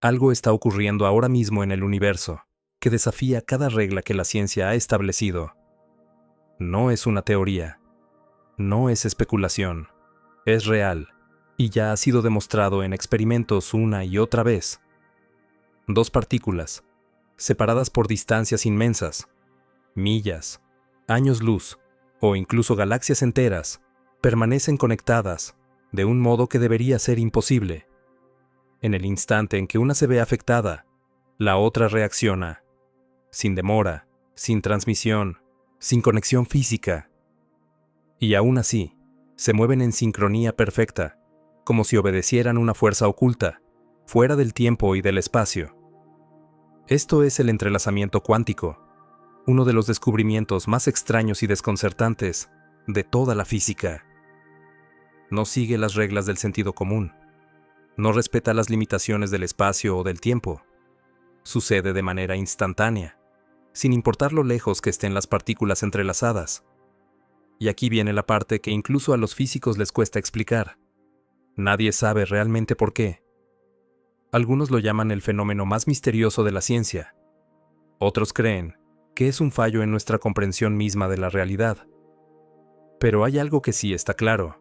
Algo está ocurriendo ahora mismo en el universo, que desafía cada regla que la ciencia ha establecido. No es una teoría, no es especulación, es real, y ya ha sido demostrado en experimentos una y otra vez. Dos partículas, separadas por distancias inmensas, millas, años luz, o incluso galaxias enteras, permanecen conectadas, de un modo que debería ser imposible. En el instante en que una se ve afectada, la otra reacciona, sin demora, sin transmisión, sin conexión física. Y aún así, se mueven en sincronía perfecta, como si obedecieran una fuerza oculta, fuera del tiempo y del espacio. Esto es el entrelazamiento cuántico, uno de los descubrimientos más extraños y desconcertantes de toda la física. No sigue las reglas del sentido común. No respeta las limitaciones del espacio o del tiempo. Sucede de manera instantánea, sin importar lo lejos que estén las partículas entrelazadas. Y aquí viene la parte que incluso a los físicos les cuesta explicar. Nadie sabe realmente por qué. Algunos lo llaman el fenómeno más misterioso de la ciencia. Otros creen que es un fallo en nuestra comprensión misma de la realidad. Pero hay algo que sí está claro.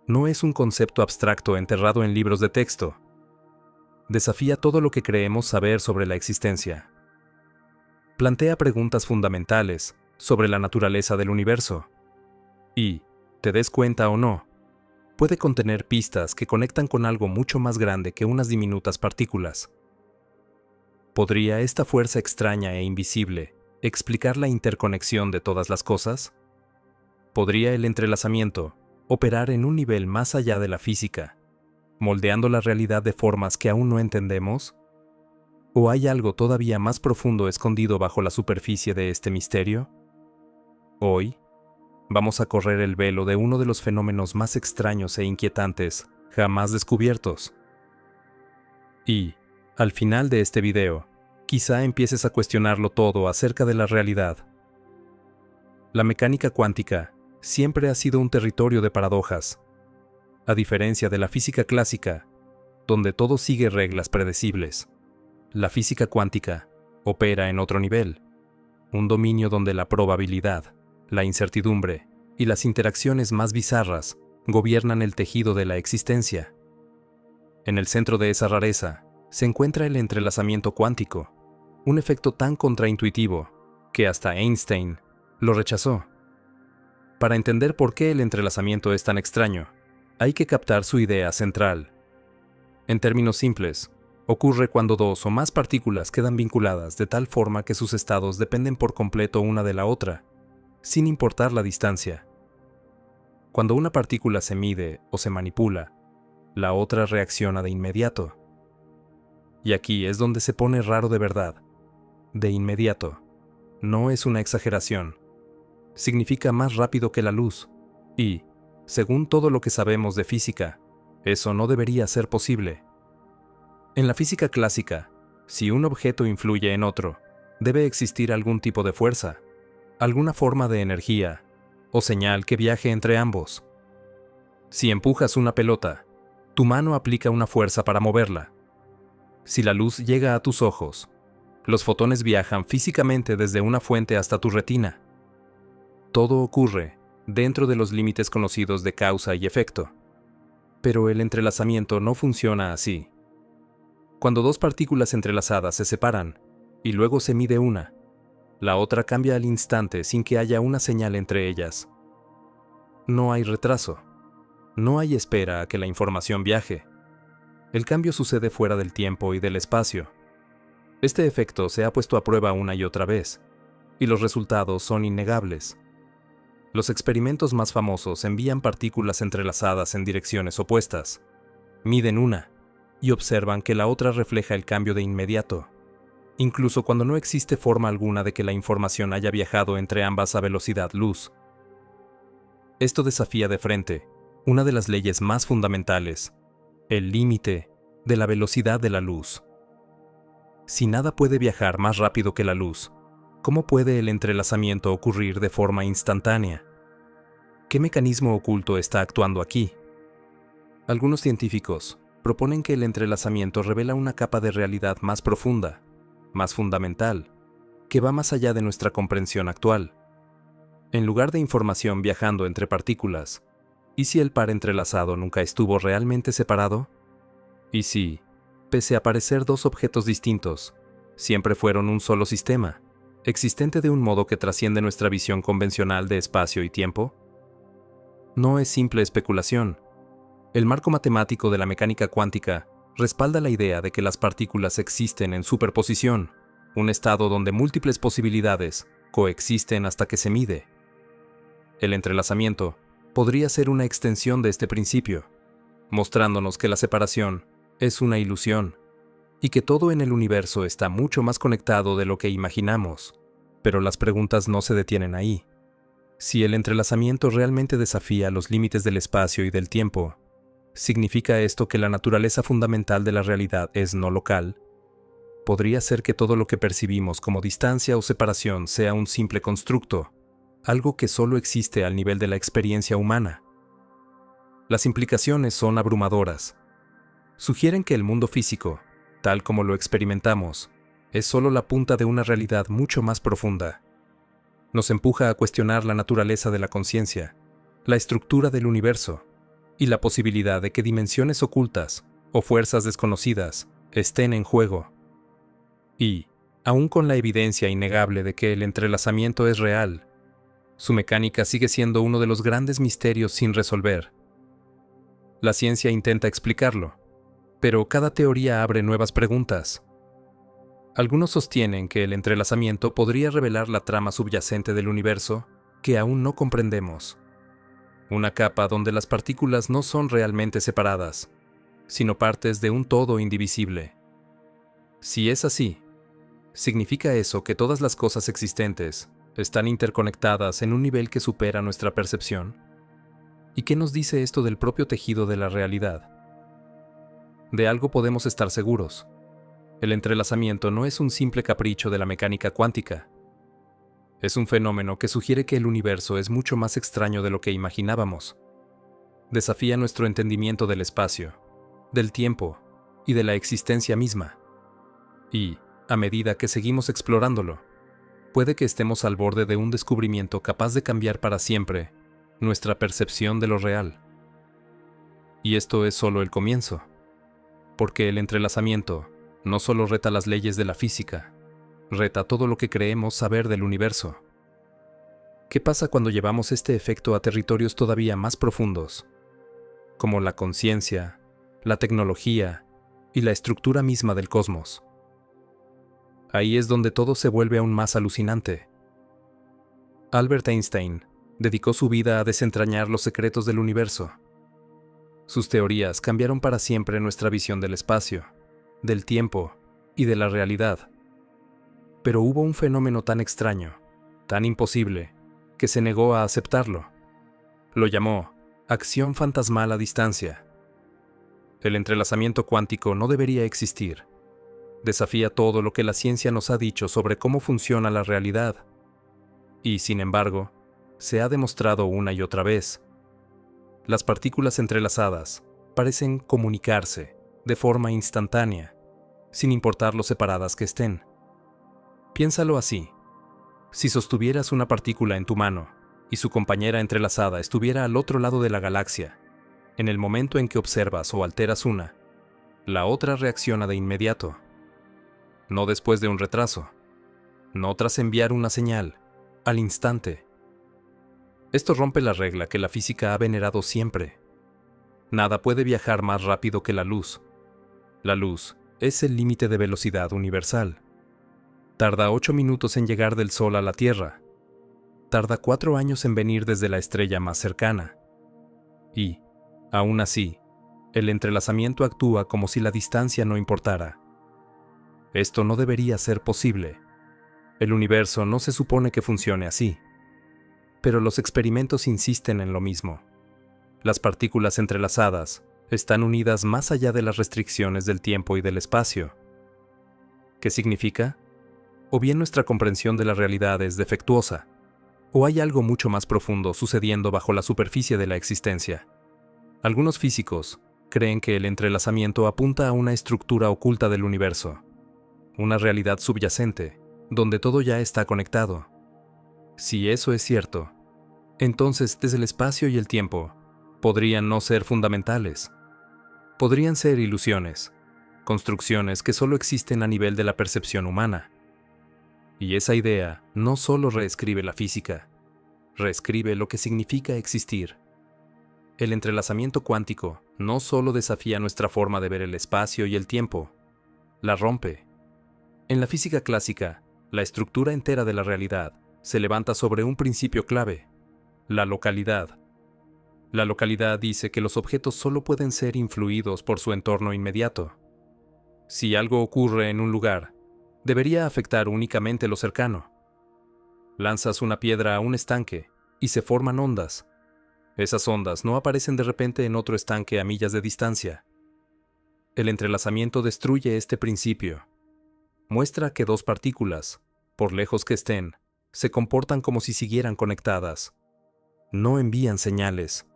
No es un concepto abstracto enterrado en libros de texto. Desafía todo lo que creemos saber sobre la existencia. Plantea preguntas fundamentales sobre la naturaleza del universo. Y, te des cuenta o no, puede contener pistas que conectan con algo mucho más grande que unas diminutas partículas. ¿Podría esta fuerza extraña e invisible explicar la interconexión de todas las cosas? ¿Podría el entrelazamiento operar en un nivel más allá de la física, moldeando la realidad de formas que aún no entendemos? ¿O hay algo todavía más profundo escondido bajo la superficie de este misterio? Hoy, vamos a correr el velo de uno de los fenómenos más extraños e inquietantes jamás descubiertos. Y, al final de este video, quizá empieces a cuestionarlo todo acerca de la realidad. La mecánica cuántica siempre ha sido un territorio de paradojas. A diferencia de la física clásica, donde todo sigue reglas predecibles, la física cuántica opera en otro nivel, un dominio donde la probabilidad, la incertidumbre y las interacciones más bizarras gobiernan el tejido de la existencia. En el centro de esa rareza se encuentra el entrelazamiento cuántico, un efecto tan contraintuitivo que hasta Einstein lo rechazó. Para entender por qué el entrelazamiento es tan extraño, hay que captar su idea central. En términos simples, ocurre cuando dos o más partículas quedan vinculadas de tal forma que sus estados dependen por completo una de la otra, sin importar la distancia. Cuando una partícula se mide o se manipula, la otra reacciona de inmediato. Y aquí es donde se pone raro de verdad. De inmediato. No es una exageración. Significa más rápido que la luz. Y, según todo lo que sabemos de física, eso no debería ser posible. En la física clásica, si un objeto influye en otro, debe existir algún tipo de fuerza, alguna forma de energía o señal que viaje entre ambos. Si empujas una pelota, tu mano aplica una fuerza para moverla. Si la luz llega a tus ojos, los fotones viajan físicamente desde una fuente hasta tu retina. Todo ocurre dentro de los límites conocidos de causa y efecto. Pero el entrelazamiento no funciona así. Cuando dos partículas entrelazadas se separan y luego se mide una, la otra cambia al instante sin que haya una señal entre ellas. No hay retraso. No hay espera a que la información viaje. El cambio sucede fuera del tiempo y del espacio. Este efecto se ha puesto a prueba una y otra vez, y los resultados son innegables. Los experimentos más famosos envían partículas entrelazadas en direcciones opuestas, miden una, y observan que la otra refleja el cambio de inmediato, incluso cuando no existe forma alguna de que la información haya viajado entre ambas a velocidad luz. Esto desafía de frente una de las leyes más fundamentales, el límite de la velocidad de la luz. Si nada puede viajar más rápido que la luz, ¿cómo puede el entrelazamiento ocurrir de forma instantánea? ¿Qué mecanismo oculto está actuando aquí? Algunos científicos proponen que el entrelazamiento revela una capa de realidad más profunda, más fundamental, que va más allá de nuestra comprensión actual. En lugar de información viajando entre partículas, ¿y si el par entrelazado nunca estuvo realmente separado? ¿Y si, pese a parecer dos objetos distintos, siempre fueron un solo sistema, existente de un modo que trasciende nuestra visión convencional de espacio y tiempo? No es simple especulación. El marco matemático de la mecánica cuántica respalda la idea de que las partículas existen en superposición, un estado donde múltiples posibilidades coexisten hasta que se mide. El entrelazamiento podría ser una extensión de este principio, mostrándonos que la separación es una ilusión y que todo en el universo está mucho más conectado de lo que imaginamos. Pero las preguntas no se detienen ahí. Si el entrelazamiento realmente desafía los límites del espacio y del tiempo, ¿significa esto que la naturaleza fundamental de la realidad es no local? ¿Podría ser que todo lo que percibimos como distancia o separación sea un simple constructo, algo que solo existe al nivel de la experiencia humana? Las implicaciones son abrumadoras. Sugieren que el mundo físico, tal como lo experimentamos, es solo la punta de una realidad mucho más profunda. Nos empuja a cuestionar la naturaleza de la conciencia, la estructura del universo, y la posibilidad de que dimensiones ocultas o fuerzas desconocidas estén en juego. Y, aun con la evidencia innegable de que el entrelazamiento es real, su mecánica sigue siendo uno de los grandes misterios sin resolver. La ciencia intenta explicarlo, pero cada teoría abre nuevas preguntas. Algunos sostienen que el entrelazamiento podría revelar la trama subyacente del universo que aún no comprendemos. Una capa donde las partículas no son realmente separadas, sino partes de un todo indivisible. Si es así, ¿significa eso que todas las cosas existentes están interconectadas en un nivel que supera nuestra percepción? ¿Y qué nos dice esto del propio tejido de la realidad? De algo podemos estar seguros. El entrelazamiento no es un simple capricho de la mecánica cuántica. Es un fenómeno que sugiere que el universo es mucho más extraño de lo que imaginábamos. Desafía nuestro entendimiento del espacio, del tiempo y de la existencia misma. Y, a medida que seguimos explorándolo, puede que estemos al borde de un descubrimiento capaz de cambiar para siempre nuestra percepción de lo real. Y esto es solo el comienzo, porque el entrelazamiento no solo reta las leyes de la física, reta todo lo que creemos saber del universo. ¿Qué pasa cuando llevamos este efecto a territorios todavía más profundos, como la conciencia, la tecnología y la estructura misma del cosmos? Ahí es donde todo se vuelve aún más alucinante. Albert Einstein dedicó su vida a desentrañar los secretos del universo. Sus teorías cambiaron para siempre nuestra visión del espacio, del tiempo y de la realidad. Pero hubo un fenómeno tan extraño, tan imposible, que se negó a aceptarlo. Lo llamó acción fantasmal a distancia. El entrelazamiento cuántico no debería existir. Desafía todo lo que la ciencia nos ha dicho sobre cómo funciona la realidad. Y, sin embargo, se ha demostrado una y otra vez. Las partículas entrelazadas parecen comunicarse de forma instantánea, sin importar lo separadas que estén. Piénsalo así. Si sostuvieras una partícula en tu mano y su compañera entrelazada estuviera al otro lado de la galaxia, en el momento en que observas o alteras una, la otra reacciona de inmediato. No después de un retraso, no tras enviar una señal, al instante. Esto rompe la regla que la física ha venerado siempre. Nada puede viajar más rápido que la luz. La luz es el límite de velocidad universal. Tarda 8 minutos en llegar del Sol a la Tierra. Tarda 4 años en venir desde la estrella más cercana. Y, aún así, el entrelazamiento actúa como si la distancia no importara. Esto no debería ser posible. El universo no se supone que funcione así. Pero los experimentos insisten en lo mismo. Las partículas entrelazadas están unidas más allá de las restricciones del tiempo y del espacio. ¿Qué significa? O bien nuestra comprensión de la realidad es defectuosa, o hay algo mucho más profundo sucediendo bajo la superficie de la existencia. Algunos físicos creen que el entrelazamiento apunta a una estructura oculta del universo, una realidad subyacente, donde todo ya está conectado. Si eso es cierto, entonces desde el espacio y el tiempo podrían no ser fundamentales. Podrían ser ilusiones, construcciones que solo existen a nivel de la percepción humana. Y esa idea no solo reescribe la física, reescribe lo que significa existir. El entrelazamiento cuántico no solo desafía nuestra forma de ver el espacio y el tiempo, la rompe. En la física clásica, la estructura entera de la realidad se levanta sobre un principio clave: la localidad. La localidad dice que los objetos solo pueden ser influidos por su entorno inmediato. Si algo ocurre en un lugar, debería afectar únicamente lo cercano. Lanzas una piedra a un estanque y se forman ondas. Esas ondas no aparecen de repente en otro estanque a millas de distancia. El entrelazamiento destruye este principio. Muestra que dos partículas, por lejos que estén, se comportan como si siguieran conectadas. No envían señales.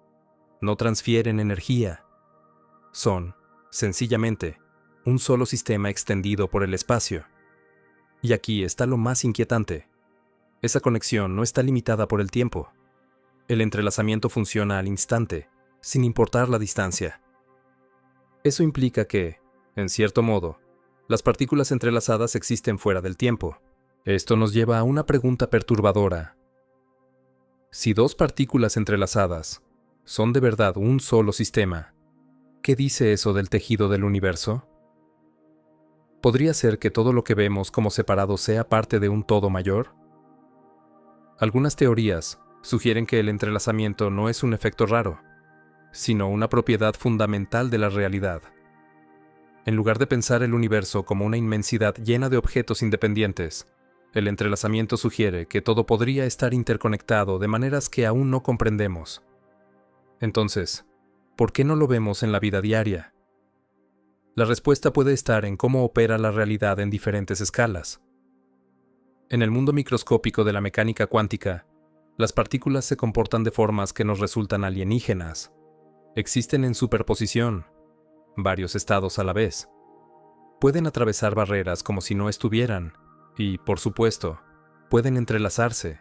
No transfieren energía. Son, sencillamente, un solo sistema extendido por el espacio. Y aquí está lo más inquietante. Esa conexión no está limitada por el tiempo. El entrelazamiento funciona al instante, sin importar la distancia. Eso implica que, en cierto modo, las partículas entrelazadas existen fuera del tiempo. Esto nos lleva a una pregunta perturbadora. Si dos partículas entrelazadas son de verdad un solo sistema, ¿qué dice eso del tejido del universo? ¿Podría ser que todo lo que vemos como separado sea parte de un todo mayor? Algunas teorías sugieren que el entrelazamiento no es un efecto raro, sino una propiedad fundamental de la realidad. En lugar de pensar el universo como una inmensidad llena de objetos independientes, el entrelazamiento sugiere que todo podría estar interconectado de maneras que aún no comprendemos. Entonces, ¿por qué no lo vemos en la vida diaria? La respuesta puede estar en cómo opera la realidad en diferentes escalas. En el mundo microscópico de la mecánica cuántica, las partículas se comportan de formas que nos resultan alienígenas. Existen en superposición, varios estados a la vez. Pueden atravesar barreras como si no estuvieran, y, por supuesto, pueden entrelazarse,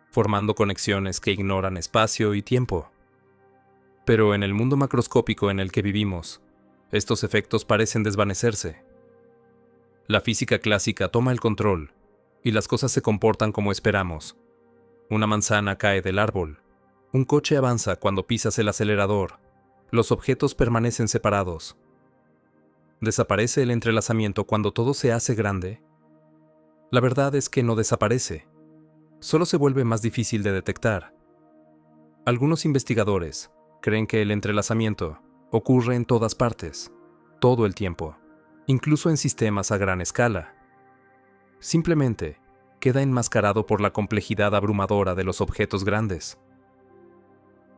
formando conexiones que ignoran espacio y tiempo. Pero en el mundo macroscópico en el que vivimos, estos efectos parecen desvanecerse. La física clásica toma el control, y las cosas se comportan como esperamos. Una manzana cae del árbol. Un coche avanza cuando pisas el acelerador. Los objetos permanecen separados. ¿Desaparece el entrelazamiento cuando todo se hace grande? La verdad es que no desaparece. Solo se vuelve más difícil de detectar. Algunos investigadores creen que el entrelazamiento ocurre en todas partes, todo el tiempo, incluso en sistemas a gran escala. Simplemente queda enmascarado por la complejidad abrumadora de los objetos grandes.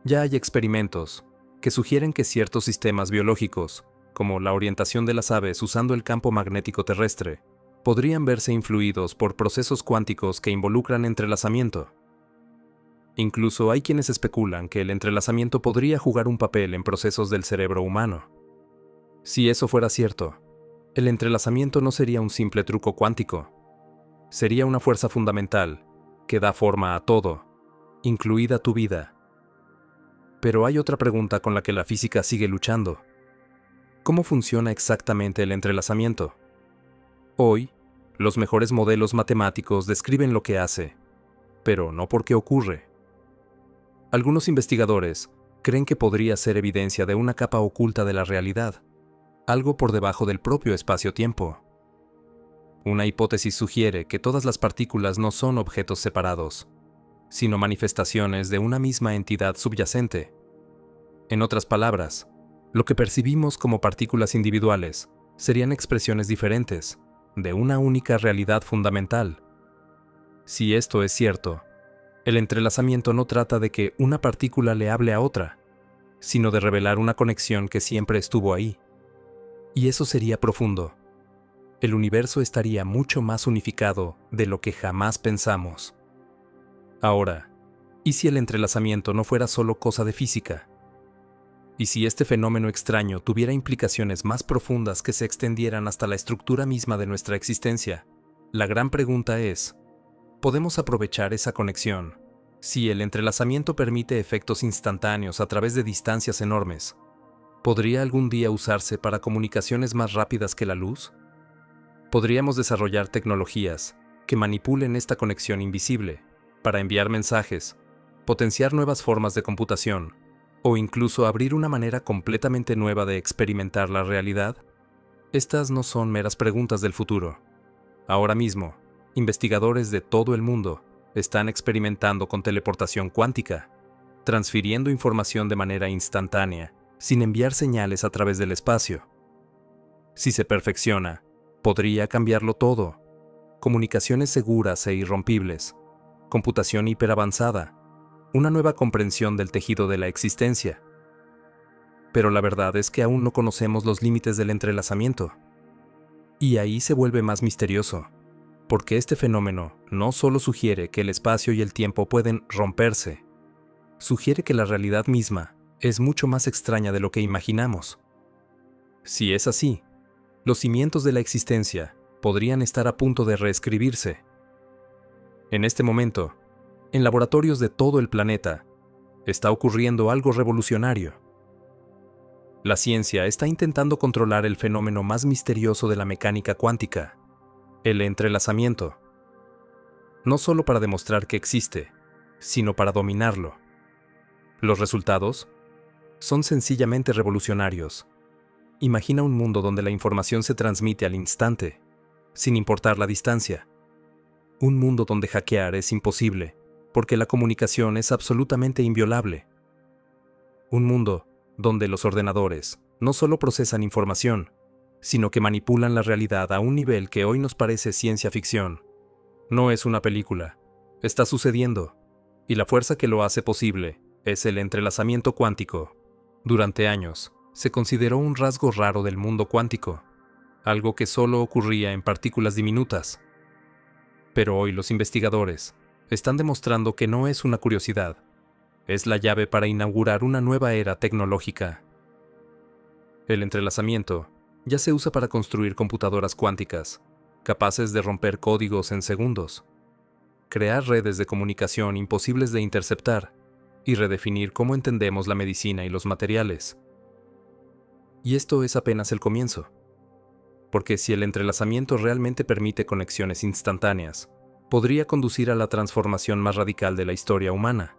Ya hay experimentos que sugieren que ciertos sistemas biológicos, como la orientación de las aves usando el campo magnético terrestre, podrían verse influidos por procesos cuánticos que involucran entrelazamiento. Incluso hay quienes especulan que el entrelazamiento podría jugar un papel en procesos del cerebro humano. Si eso fuera cierto, el entrelazamiento no sería un simple truco cuántico. Sería una fuerza fundamental que da forma a todo, incluida tu vida. Pero hay otra pregunta con la que la física sigue luchando. ¿Cómo funciona exactamente el entrelazamiento? Hoy, los mejores modelos matemáticos describen lo que hace, pero no por qué ocurre. Algunos investigadores creen que podría ser evidencia de una capa oculta de la realidad, algo por debajo del propio espacio-tiempo. Una hipótesis sugiere que todas las partículas no son objetos separados, sino manifestaciones de una misma entidad subyacente. En otras palabras, lo que percibimos como partículas individuales serían expresiones diferentes, de una única realidad fundamental. Si esto es cierto, el entrelazamiento no trata de que una partícula le hable a otra, sino de revelar una conexión que siempre estuvo ahí. Y eso sería profundo. El universo estaría mucho más unificado de lo que jamás pensamos. Ahora, ¿y si el entrelazamiento no fuera solo cosa de física? ¿Y si este fenómeno extraño tuviera implicaciones más profundas que se extendieran hasta la estructura misma de nuestra existencia? La gran pregunta es, ¿podemos aprovechar esa conexión? Si el entrelazamiento permite efectos instantáneos a través de distancias enormes, ¿podría algún día usarse para comunicaciones más rápidas que la luz? ¿Podríamos desarrollar tecnologías que manipulen esta conexión invisible para enviar mensajes, potenciar nuevas formas de computación, o incluso abrir una manera completamente nueva de experimentar la realidad? Estas no son meras preguntas del futuro. Ahora mismo, investigadores de todo el mundo están experimentando con teleportación cuántica, transfiriendo información de manera instantánea, sin enviar señales a través del espacio. Si se perfecciona, podría cambiarlo todo. Comunicaciones seguras e irrompibles, computación hiperavanzada, una nueva comprensión del tejido de la existencia. Pero la verdad es que aún no conocemos los límites del entrelazamiento. Y ahí se vuelve más misterioso, porque este fenómeno no solo sugiere que el espacio y el tiempo pueden romperse, sugiere que la realidad misma es mucho más extraña de lo que imaginamos. Si es así, los cimientos de la existencia podrían estar a punto de reescribirse. En este momento, en laboratorios de todo el planeta, está ocurriendo algo revolucionario. La ciencia está intentando controlar el fenómeno más misterioso de la mecánica cuántica, el entrelazamiento. No solo para demostrar que existe, sino para dominarlo. Los resultados son sencillamente revolucionarios. Imagina un mundo donde la información se transmite al instante, sin importar la distancia. Un mundo donde hackear es imposible, porque la comunicación es absolutamente inviolable. Un mundo donde los ordenadores no solo procesan información, sino que manipulan la realidad a un nivel que hoy nos parece ciencia ficción. No es una película, está sucediendo, y la fuerza que lo hace posible es el entrelazamiento cuántico. Durante años, se consideró un rasgo raro del mundo cuántico, algo que solo ocurría en partículas diminutas. Pero hoy los investigadores están demostrando que no es una curiosidad, es la llave para inaugurar una nueva era tecnológica. El entrelazamiento ya se usa para construir computadoras cuánticas, capaces de romper códigos en segundos, crear redes de comunicación imposibles de interceptar y redefinir cómo entendemos la medicina y los materiales. Y esto es apenas el comienzo, porque si el entrelazamiento realmente permite conexiones instantáneas, podría conducir a la transformación más radical de la historia humana.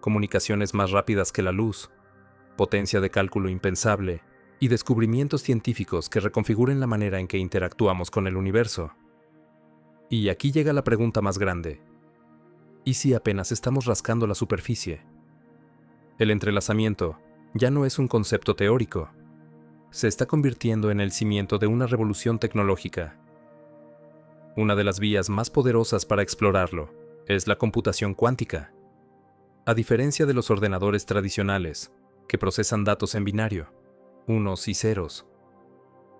Comunicaciones más rápidas que la luz, potencia de cálculo impensable y descubrimientos científicos que reconfiguren la manera en que interactuamos con el universo. Y aquí llega la pregunta más grande. ¿Y si apenas estamos rascando la superficie? El entrelazamiento ya no es un concepto teórico. Se está convirtiendo en el cimiento de una revolución tecnológica. Una de las vías más poderosas para explorarlo es la computación cuántica. A diferencia de los ordenadores tradicionales, que procesan datos en binario, unos y ceros,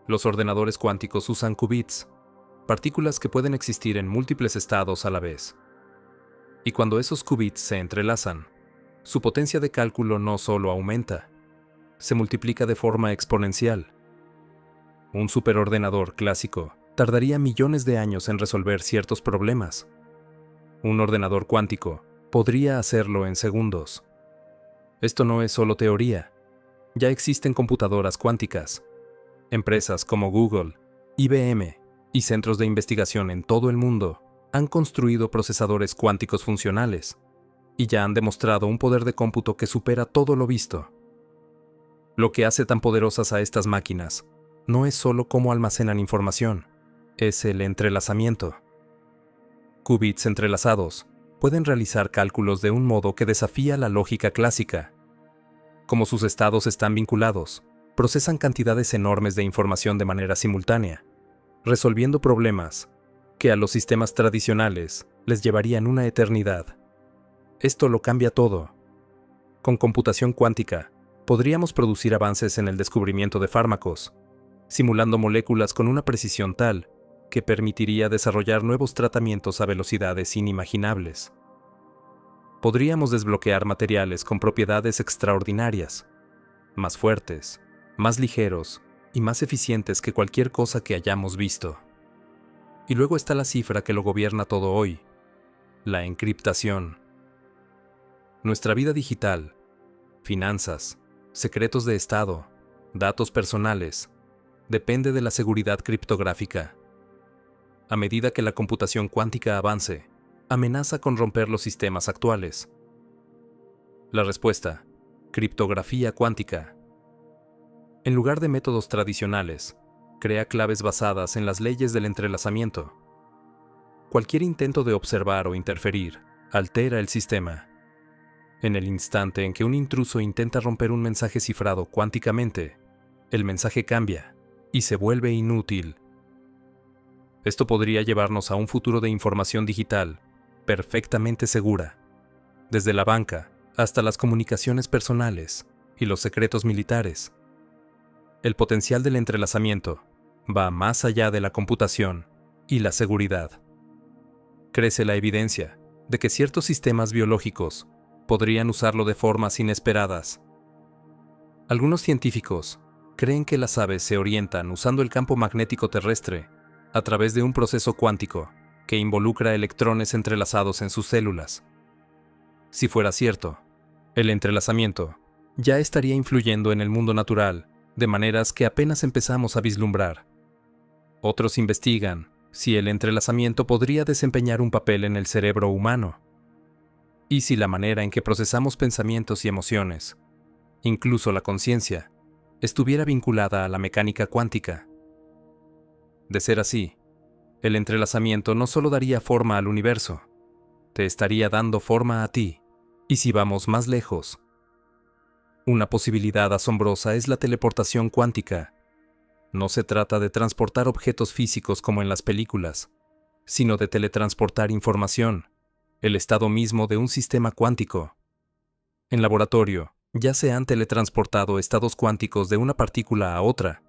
los ordenadores cuánticos usan qubits, partículas que pueden existir en múltiples estados a la vez. Y cuando esos qubits se entrelazan, su potencia de cálculo no solo aumenta, se multiplica de forma exponencial. Un superordenador clásico tardaría millones de años en resolver ciertos problemas. Un ordenador cuántico podría hacerlo en segundos. Esto no es solo teoría. Ya existen computadoras cuánticas. Empresas como Google, IBM y centros de investigación en todo el mundo han construido procesadores cuánticos funcionales y ya han demostrado un poder de cómputo que supera todo lo visto. Lo que hace tan poderosas a estas máquinas no es solo cómo almacenan información, es el entrelazamiento. Qubits entrelazados pueden realizar cálculos de un modo que desafía la lógica clásica. Como sus estados están vinculados, procesan cantidades enormes de información de manera simultánea, resolviendo problemas que a los sistemas tradicionales les llevarían una eternidad. Esto lo cambia todo. Con computación cuántica, podríamos producir avances en el descubrimiento de fármacos, simulando moléculas con una precisión tal que permitiría desarrollar nuevos tratamientos a velocidades inimaginables. Podríamos desbloquear materiales con propiedades extraordinarias, más fuertes, más ligeros y más eficientes que cualquier cosa que hayamos visto. Y luego está la cifra que lo gobierna todo hoy, la encriptación. Nuestra vida digital, finanzas, secretos de Estado, datos personales, depende de la seguridad criptográfica. A medida que la computación cuántica avance, amenaza con romper los sistemas actuales. La respuesta: criptografía cuántica. En lugar de métodos tradicionales, crea claves basadas en las leyes del entrelazamiento. Cualquier intento de observar o interferir altera el sistema. En el instante en que un intruso intenta romper un mensaje cifrado cuánticamente, el mensaje cambia y se vuelve inútil. Esto podría llevarnos a un futuro de información digital perfectamente segura, desde la banca hasta las comunicaciones personales y los secretos militares. El potencial del entrelazamiento va más allá de la computación y la seguridad. Crece la evidencia de que ciertos sistemas biológicos podrían usarlo de formas inesperadas. Algunos científicos creen que las aves se orientan usando el campo magnético terrestre a través de un proceso cuántico que involucra electrones entrelazados en sus células. Si fuera cierto, el entrelazamiento ya estaría influyendo en el mundo natural de maneras que apenas empezamos a vislumbrar. Otros investigan si el entrelazamiento podría desempeñar un papel en el cerebro humano, y si la manera en que procesamos pensamientos y emociones, incluso la conciencia, estuviera vinculada a la mecánica cuántica. De ser así, el entrelazamiento no solo daría forma al universo, te estaría dando forma a ti. Y si vamos más lejos, una posibilidad asombrosa es la teleportación cuántica. No se trata de transportar objetos físicos como en las películas, sino de teletransportar información, el estado mismo de un sistema cuántico. En laboratorio, ya se han teletransportado estados cuánticos de una partícula a otra,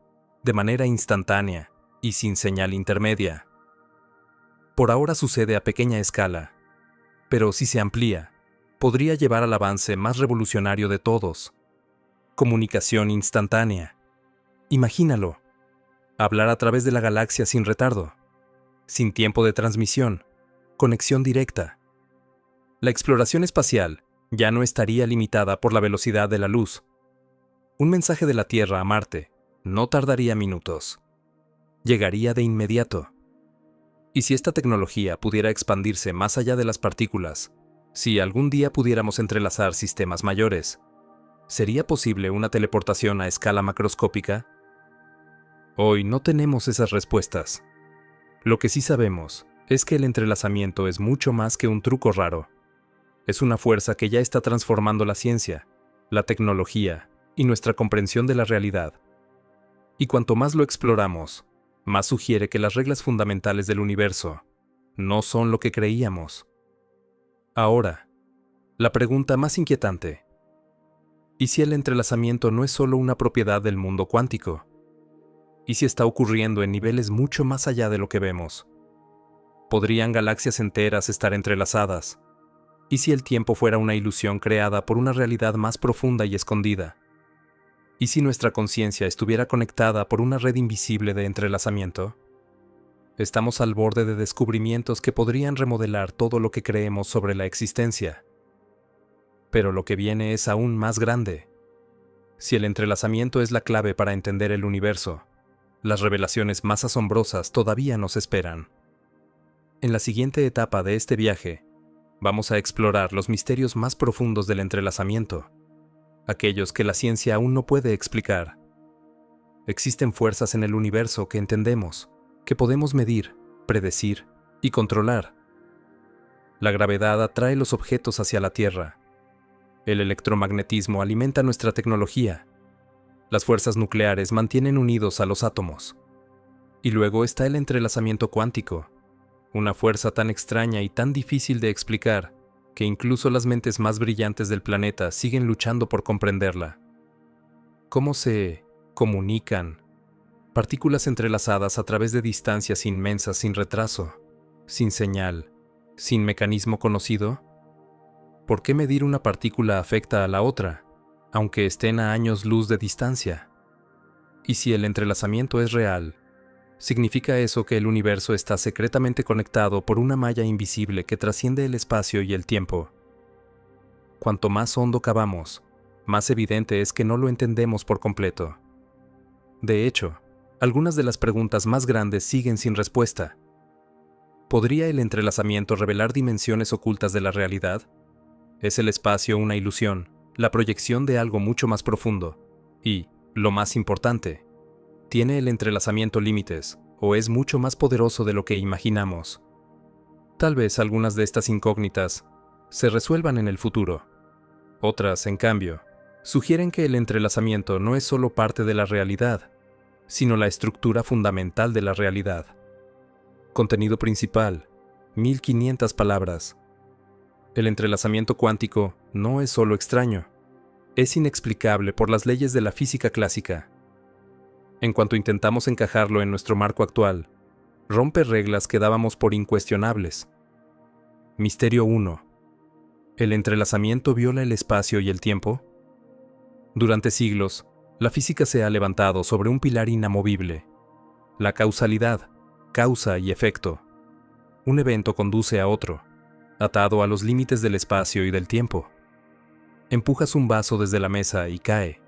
de manera instantánea y sin señal intermedia. Por ahora sucede a pequeña escala, pero si se amplía, podría llevar al avance más revolucionario de todos: comunicación instantánea. Imagínalo: hablar a través de la galaxia sin retardo, sin tiempo de transmisión, conexión directa. La exploración espacial ya no estaría limitada por la velocidad de la luz. Un mensaje de la Tierra a Marte no tardaría minutos. Llegaría de inmediato. Y si esta tecnología pudiera expandirse más allá de las partículas, si algún día pudiéramos entrelazar sistemas mayores, ¿sería posible una teleportación a escala macroscópica? Hoy no tenemos esas respuestas. Lo que sí sabemos es que el entrelazamiento es mucho más que un truco raro. Es una fuerza que ya está transformando la ciencia, la tecnología y nuestra comprensión de la realidad. Y cuanto más lo exploramos, más sugiere que las reglas fundamentales del universo no son lo que creíamos. Ahora, la pregunta más inquietante: ¿y si el entrelazamiento no es solo una propiedad del mundo cuántico? ¿Y si está ocurriendo en niveles mucho más allá de lo que vemos? ¿Podrían galaxias enteras estar entrelazadas? ¿Y si el tiempo fuera una ilusión creada por una realidad más profunda y escondida? ¿Y si nuestra conciencia estuviera conectada por una red invisible de entrelazamiento? Estamos al borde de descubrimientos que podrían remodelar todo lo que creemos sobre la existencia. Pero lo que viene es aún más grande. Si el entrelazamiento es la clave para entender el universo, las revelaciones más asombrosas todavía nos esperan. En la siguiente etapa de este viaje, vamos a explorar los misterios más profundos del entrelazamiento, aquellos que la ciencia aún no puede explicar. Existen fuerzas en el universo que entendemos, que podemos medir, predecir y controlar. La gravedad atrae los objetos hacia la Tierra. El electromagnetismo alimenta nuestra tecnología. Las fuerzas nucleares mantienen unidos a los átomos. Y luego está el entrelazamiento cuántico, una fuerza tan extraña y tan difícil de explicar que incluso las mentes más brillantes del planeta siguen luchando por comprenderla. ¿Cómo se comunican partículas entrelazadas a través de distancias inmensas sin retraso, sin señal, sin mecanismo conocido? ¿Por qué medir una partícula afecta a la otra, aunque estén a años luz de distancia. Y si el entrelazamiento es real, significa eso que el universo está secretamente conectado por una malla invisible que trasciende el espacio y el tiempo. Cuanto más hondo cavamos, más evidente es que no lo entendemos por completo. De hecho, algunas de las preguntas más grandes siguen sin respuesta. ¿Podría el entrelazamiento revelar dimensiones ocultas de la realidad? ¿Es el espacio una ilusión, la proyección de algo mucho más profundo? Y, lo más importante, ¿tiene el entrelazamiento límites o es mucho más poderoso de lo que imaginamos? Tal vez algunas de estas incógnitas se resuelvan en el futuro. Otras, en cambio, sugieren que el entrelazamiento no es solo parte de la realidad, sino la estructura fundamental de la realidad. Contenido principal, 1500 palabras. El entrelazamiento cuántico no es solo extraño, es inexplicable por las leyes de la física clásica. En cuanto intentamos encajarlo en nuestro marco actual, rompe reglas que dábamos por incuestionables. Misterio 1. ¿El entrelazamiento viola el espacio y el tiempo? Durante siglos, la física se ha levantado sobre un pilar inamovible: la causalidad, causa y efecto. Un evento conduce a otro, atado a los límites del espacio y del tiempo. Empujas un vaso desde la mesa y cae.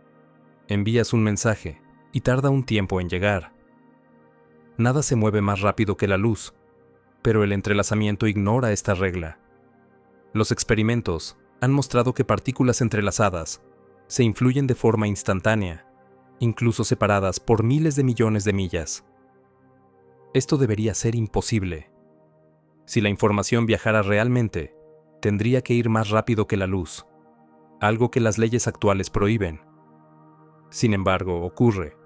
Envías un mensaje y tarda un tiempo en llegar. Nada se mueve más rápido que la luz, pero el entrelazamiento ignora esta regla. Los experimentos han mostrado que partículas entrelazadas se influyen de forma instantánea, incluso separadas por miles de millones de millas. Esto debería ser imposible. Si la información viajara realmente, tendría que ir más rápido que la luz, algo que las leyes actuales prohíben. Sin embargo, ocurre.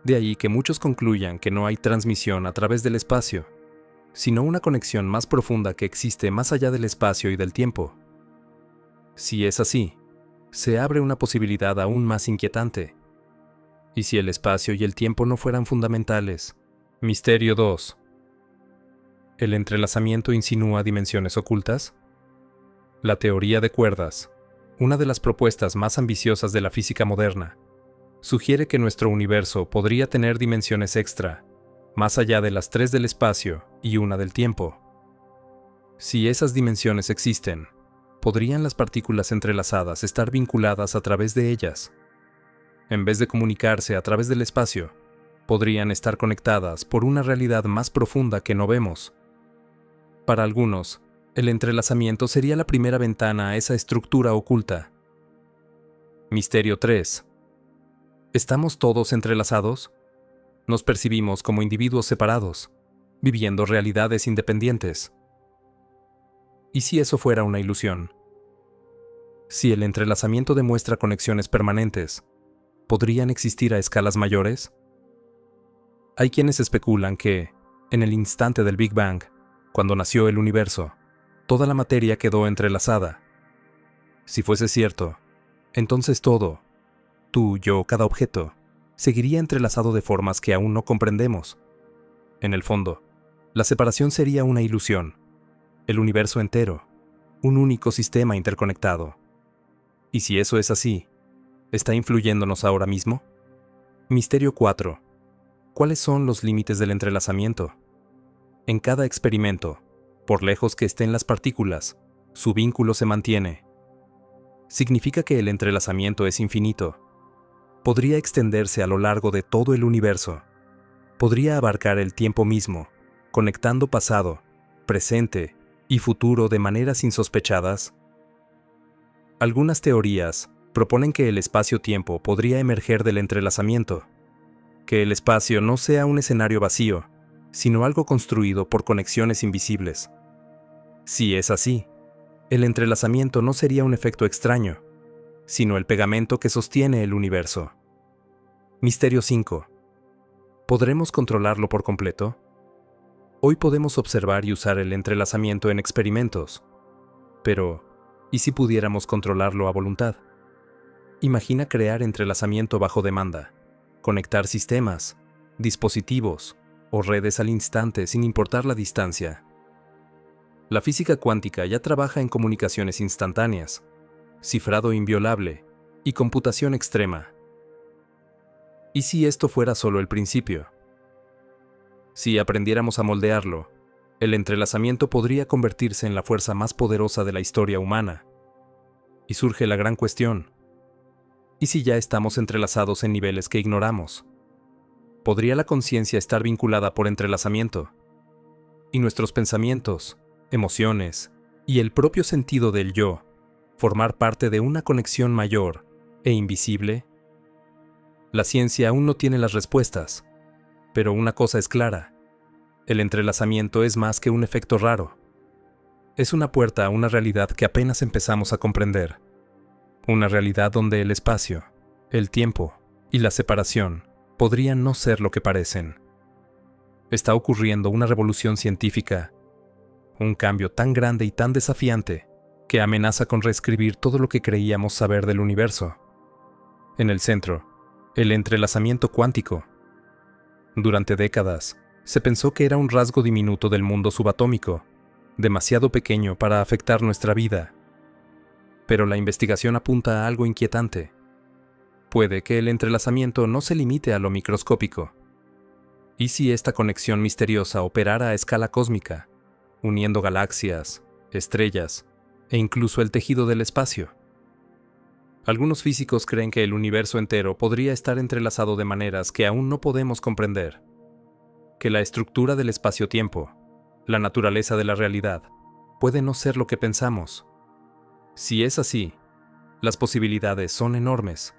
De ahí que muchos concluyan que no hay transmisión a través del espacio, sino una conexión más profunda que existe más allá del espacio y del tiempo. Si es así, se abre una posibilidad aún más inquietante. ¿Y si el espacio y el tiempo no fueran fundamentales? Misterio 2. ¿El entrelazamiento insinúa dimensiones ocultas? La teoría de cuerdas, una de las propuestas más ambiciosas de la física moderna, sugiere que nuestro universo podría tener dimensiones extra, más allá de las 3 del espacio y una del tiempo. Si esas dimensiones existen, ¿podrían las partículas entrelazadas estar vinculadas a través de ellas? En vez de comunicarse a través del espacio, podrían estar conectadas por una realidad más profunda que no vemos. Para algunos, el entrelazamiento sería la primera ventana a esa estructura oculta. Misterio 3. ¿Estamos todos entrelazados? Nos percibimos como individuos separados, viviendo realidades independientes. ¿Y si eso fuera una ilusión? Si el entrelazamiento demuestra conexiones permanentes, ¿podrían existir a escalas mayores? Hay quienes especulan que, en el instante del Big Bang, cuando nació el universo, toda la materia quedó entrelazada. Si fuese cierto, entonces todo, tú, yo, cada objeto, seguiría entrelazado de formas que aún no comprendemos. En el fondo, la separación sería una ilusión, el universo entero, un único sistema interconectado. ¿Y si eso es así, está influyéndonos ahora mismo? Misterio 4. ¿Cuáles son los límites del entrelazamiento? En cada experimento, por lejos que estén las partículas, su vínculo se mantiene. ¿Significa que el entrelazamiento es infinito? Podría extenderse a lo largo de todo el universo. Podría abarcar el tiempo mismo, conectando pasado, presente y futuro de maneras insospechadas. Algunas teorías proponen que el espacio-tiempo podría emerger del entrelazamiento, que el espacio no sea un escenario vacío, sino algo construido por conexiones invisibles. Si es así, el entrelazamiento no sería un efecto extraño, sino el pegamento que sostiene el universo. Misterio 5. ¿Podremos controlarlo por completo? Hoy podemos observar y usar el entrelazamiento en experimentos, pero ¿y si pudiéramos controlarlo a voluntad? Imagina crear entrelazamiento bajo demanda, conectar sistemas, dispositivos o redes al instante sin importar la distancia. La física cuántica ya trabaja en comunicaciones instantáneas, cifrado inviolable y computación extrema. ¿Y si esto fuera solo el principio? Si aprendiéramos a moldearlo, el entrelazamiento podría convertirse en la fuerza más poderosa de la historia humana. Y surge la gran cuestión: ¿y si ya estamos entrelazados en niveles que ignoramos? ¿Podría la conciencia estar vinculada por entrelazamiento? ¿Y nuestros pensamientos, emociones y el propio sentido del yo formar parte de una conexión mayor e invisible? La ciencia aún no tiene las respuestas, pero una cosa es clara: el entrelazamiento es más que un efecto raro. Es una puerta a una realidad que apenas empezamos a comprender. Una realidad donde el espacio, el tiempo y la separación podrían no ser lo que parecen. Está ocurriendo una revolución científica, un cambio tan grande y tan desafiante que amenaza con reescribir todo lo que creíamos saber del universo. En el centro, el entrelazamiento cuántico. Durante décadas, se pensó que era un rasgo diminuto del mundo subatómico, demasiado pequeño para afectar nuestra vida. Pero la investigación apunta a algo inquietante. Puede que el entrelazamiento no se limite a lo microscópico. ¿Y si esta conexión misteriosa operara a escala cósmica, uniendo galaxias, estrellas e incluso el tejido del espacio? Algunos físicos creen que el universo entero podría estar entrelazado de maneras que aún no podemos comprender, que la estructura del espacio-tiempo, la naturaleza de la realidad, puede no ser lo que pensamos. Si es así, las posibilidades son enormes.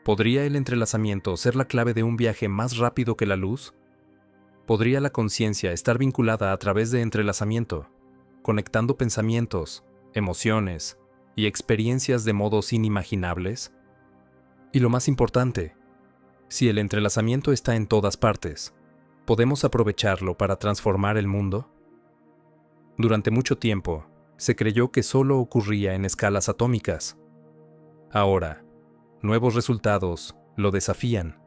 ¿Podría el entrelazamiento ser la clave de un viaje más rápido que la luz? ¿Podría la conciencia estar vinculada a través de entrelazamiento, conectando pensamientos, emociones y experiencias de modos inimaginables? Y lo más importante, si el entrelazamiento está en todas partes, ¿podemos aprovecharlo para transformar el mundo? Durante mucho tiempo, se creyó que solo ocurría en escalas atómicas. Ahora, nuevos resultados lo desafían.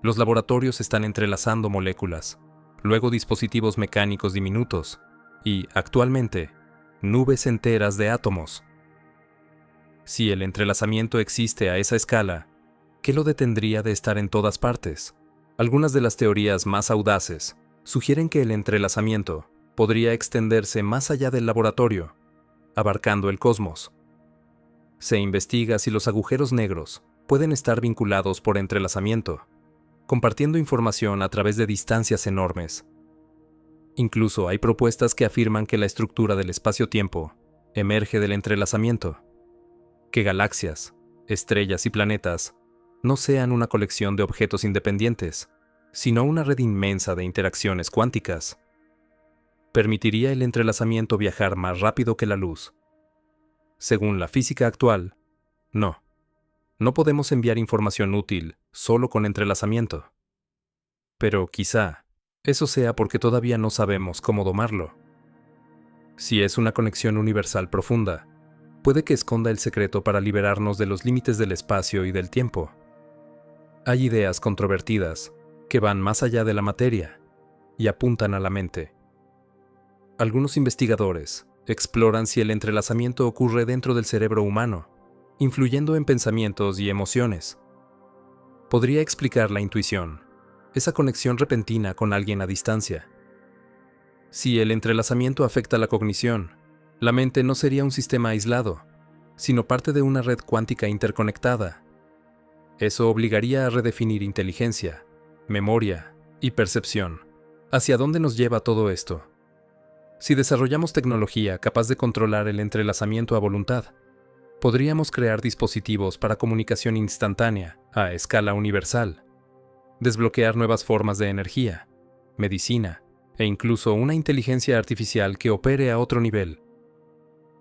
Los laboratorios están entrelazando moléculas, luego dispositivos mecánicos diminutos y, actualmente, nubes enteras de átomos. Si el entrelazamiento existe a esa escala, ¿qué lo detendría de estar en todas partes? Algunas de las teorías más audaces sugieren que el entrelazamiento podría extenderse más allá del laboratorio, abarcando el cosmos. Se investiga si los agujeros negros pueden estar vinculados por entrelazamiento, compartiendo información a través de distancias enormes. Incluso hay propuestas que afirman que la estructura del espacio-tiempo emerge del entrelazamiento, que galaxias, estrellas y planetas no sean una colección de objetos independientes, sino una red inmensa de interacciones cuánticas. ¿Permitiría el entrelazamiento viajar más rápido que la luz? Según la física actual, no. No podemos enviar información útil solo con entrelazamiento. Pero quizá eso sea porque todavía no sabemos cómo domarlo. Si es una conexión universal profunda, puede que esconda el secreto para liberarnos de los límites del espacio y del tiempo. Hay ideas controvertidas que van más allá de la materia y apuntan a la mente. Algunos investigadores exploran si el entrelazamiento ocurre dentro del cerebro humano, influyendo en pensamientos y emociones. Podría explicar la intuición, esa conexión repentina con alguien a distancia. Si el entrelazamiento afecta la cognición, la mente no sería un sistema aislado, sino parte de una red cuántica interconectada. Eso obligaría a redefinir inteligencia, memoria y percepción. ¿Hacia dónde nos lleva todo esto? Si desarrollamos tecnología capaz de controlar el entrelazamiento a voluntad, podríamos crear dispositivos para comunicación instantánea a escala universal, desbloquear nuevas formas de energía, medicina e incluso una inteligencia artificial que opere a otro nivel.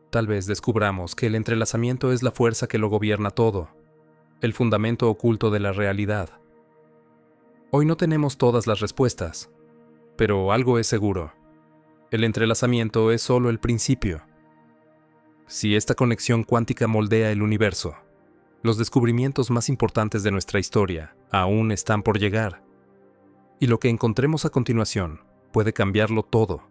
Tal vez descubramos que el entrelazamiento es la fuerza que lo gobierna todo, el fundamento oculto de la realidad. Hoy no tenemos todas las respuestas, pero algo es seguro: el entrelazamiento es solo el principio. Si esta conexión cuántica moldea el universo, los descubrimientos más importantes de nuestra historia aún están por llegar, y lo que encontremos a continuación puede cambiarlo todo.